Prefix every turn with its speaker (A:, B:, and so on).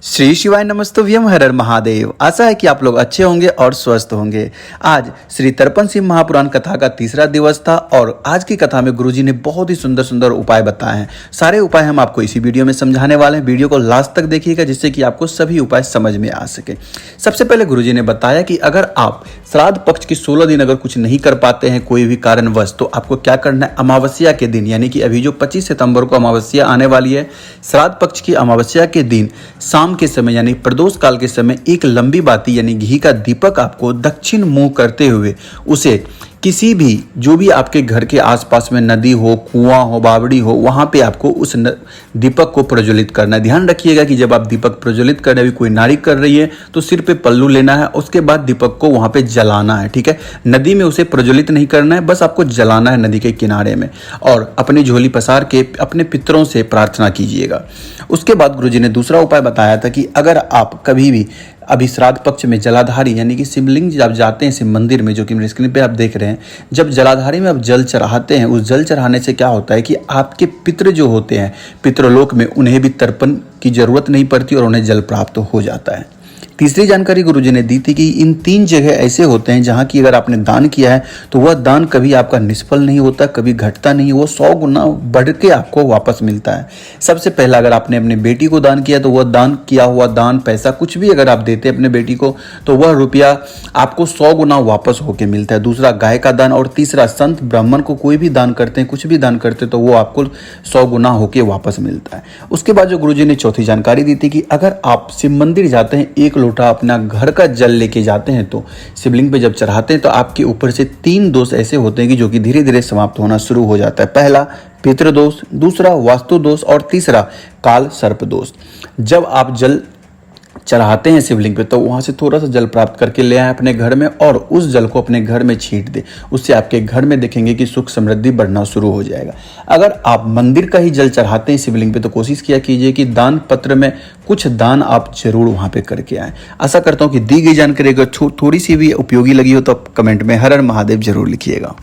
A: श्री शिवाय नमस्तुभ्यम हर हर महादेव। आशा है कि आप लोग अच्छे होंगे और स्वस्थ होंगे। आज श्री तर्पण सिंह महापुराण कथा का तीसरा दिवस था और आज की कथा में गुरुजी ने बहुत ही सुंदर सुंदर उपाय बताए हैं। सारे उपाय हम आपको इसी वीडियो में समझाने वाले हैं। वीडियो को लास्ट तक देखिएगा जिससे कि आपको सभी उपाय समझ में आ सके। सबसे पहले गुरुजी ने बताया कि अगर आप श्राद्ध पक्ष के 16 दिन अगर कुछ नहीं कर पाते हैं कोई भी कारणवश, तो आपको क्या करना है, अमावस्या के दिन यानी कि अभी जो 25 सितंबर को अमावस्या आने वाली है, श्राद्ध पक्ष की अमावस्या के दिन शाम के समय यानी प्रदोष काल के समय एक लंबी बाती यानी घी का दीपक आपको दक्षिण मुंह करते हुए उसे किसी भी जो भी आपके घर के आसपास में नदी हो, कुआं हो, बावड़ी हो, वहां पे आपको उस दीपक को प्रज्वलित करना है। ध्यान रखिएगा कि जब आप दीपक प्रज्वलित कर रहे हैं, कोई नारी कर रही है तो सिर पे पल्लू लेना है, उसके बाद दीपक को वहां पे जलाना है। ठीक है, नदी में उसे प्रज्वलित नहीं करना है, बस आपको जलाना है नदी के किनारे में। और अपनी झोली पसार के अपने पितरों से प्रार्थना कीजिएगा। उसके बाद गुरुजी ने दूसरा उपाय बताया था कि अगर आप कभी भी अभी श्राद्ध पक्ष में जलाधारी यानी कि शिवलिंग जब जाते हैं शिव मंदिर में, जो कि मेरे स्क्रीन पे आप देख रहे हैं, जब जलाधारी में आप जल चढ़ाते हैं, उस जल चढ़ाने से क्या होता है कि आपके पितृ जो होते हैं पितृलोक में, उन्हें भी तर्पण की जरूरत नहीं पड़ती और उन्हें जल प्राप्त हो जाता है। तीसरी जानकारी गुरुजी ने दी थी कि इन 3 जगह ऐसे होते हैं जहां की अगर आपने दान किया है तो वह दान कभी आपका निष्फल नहीं होता, कभी घटता नहीं, वो 100 गुना बढ़ के आपको वापस मिलता है। सबसे पहला, अगर आपने अपने बेटी को दान किया तो वह दान किया हुआ दान, पैसा कुछ भी अगर आप देते हैं अपने बेटी को तो वह रुपया आपको 100 गुना वापस होके मिलता है। दूसरा, गाय का दान। और तीसरा, संत ब्राह्मण को कोई भी दान करते हैं, कुछ भी दान करते हैं तो वो आपको 100 गुना होके वापस मिलता है। उसके बाद जो गुरुजी ने चौथी जानकारी दी थी कि अगर आप शिव मंदिर जाते हैं, एक लोटा अपना घर का जल लेके जाते हैं तो शिवलिंग पे जब चढ़ाते हैं तो आपके ऊपर से 3 दोष ऐसे होते हैं कि जो कि धीरे धीरे समाप्त होना शुरू हो जाता है। पहला, पितृदोष, दूसरा वास्तु दोष और तीसरा काल सर्प दोष। जब आप जल चढ़ाते हैं शिवलिंग पे तो वहां से थोड़ा सा जल प्राप्त करके ले आए अपने घर में और उस जल को अपने घर में छींट दे। उससे आपके घर में देखेंगे कि सुख समृद्धि बढ़ना शुरू हो जाएगा। अगर आप मंदिर का ही जल चढ़ाते हैं शिवलिंग पे तो कोशिश किया कीजिए कि दान पत्र में कुछ दान आप जरूर वहां पे करके आए। आशा करता हूं कि दी गई जानकारी अगर थोड़ी सी भी उपयोगी लगी हो तो आप कमेंट में हर हर महादेव जरूर लिखिएगा।